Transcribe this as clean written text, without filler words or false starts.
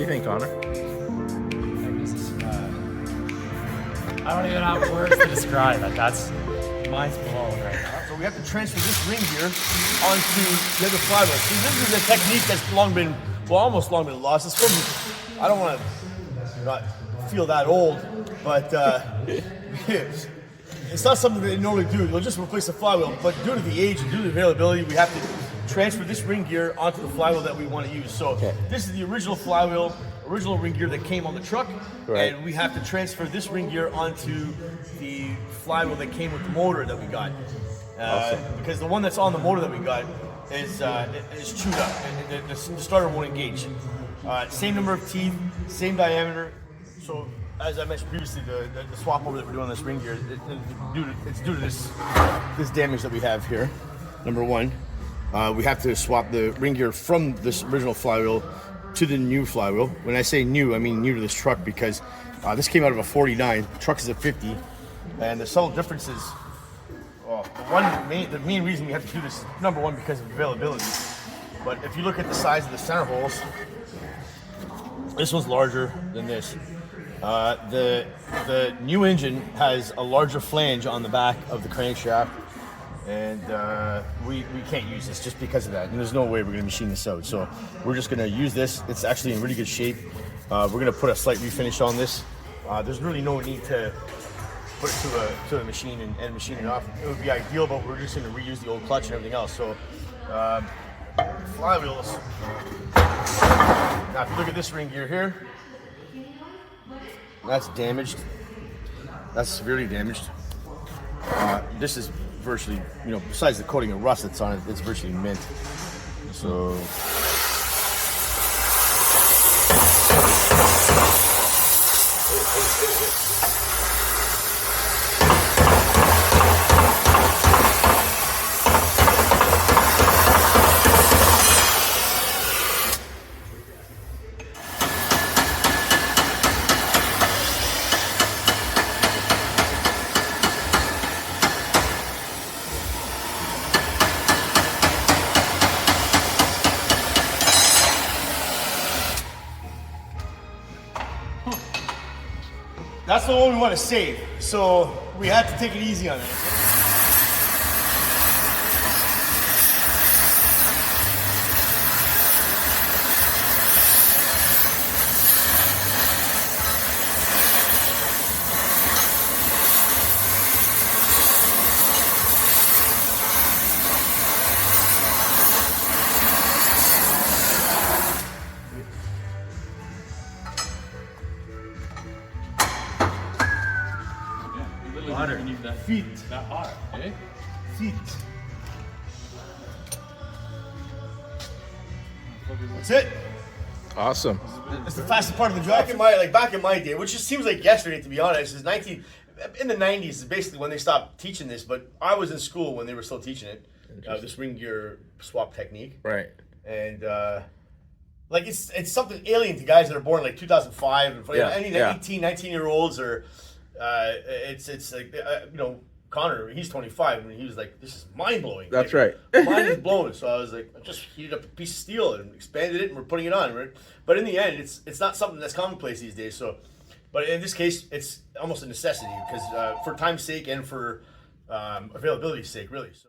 you think, Connor? This is, I don't even have words to describe it. That's mind's blown right now. So we have to transfer this ring gear onto the other flywheel. See, this is a technique that's almost long been lost. It's from, I don't want to not feel that old, but it's not something that you normally do. You'll just replace the flywheel, but due to the age and due to the availability, we have to transfer this ring gear onto the flywheel that we want to use. So this is the original flywheel, original ring gear that came on the truck, and we have to transfer this ring gear onto the flywheel that came with the motor that we got. Because the one that's on the motor that we got is chewed up, and the starter won't engage. Same number of teeth, same diameter. So as I mentioned previously, the swap over that we're doing on this ring gear, it's due to this damage that we have here. Number one, we have to swap the ring gear from this original flywheel to the new flywheel. When I say new, I mean new to this truck, because this came out of a 49, the truck is a 50, and the subtle differences. The main reason we have to do this is, number one, because of availability. But if you look at the size of the center holes, this one's larger than this. The new engine has a larger flange on the back of the crankshaft, and we can't use this just because of that. And there's no way we're going to machine this out. So we're just going to use this. It's actually in really good shape. We're going to put a slight refinish on this. There's really no need to put it to a machine and machine it off. It would be ideal, but we're just going to reuse the old clutch and everything else. So flywheels. Now if you look at this ring gear here, that's damaged. That's severely damaged. This is virtually, besides the coating of rust that's on it, it's virtually mint. So that's the one we want to save, so we had to take it easy on it. Water. Feet. That hard, eh? Feet. That's it. Awesome. It's the fastest part of the job. Back in my day, which just seems like yesterday, to be honest, is in the 90s is basically when they stopped teaching this, but I was in school when they were still teaching it, this ring gear swap technique. Right. And it's something alien to guys that are born like 2005 and any 18, 19-year-olds, or it's like Connor, he's 25, and he was like, this is mind-blowing. That's like, right. Mind is blown. So I was like, I just heated up a piece of steel and expanded it, and we're putting it on, right? But in the end, it's not something that's commonplace these days. So, but in this case, it's almost a necessity, because for time's sake and for availability's sake, really. So.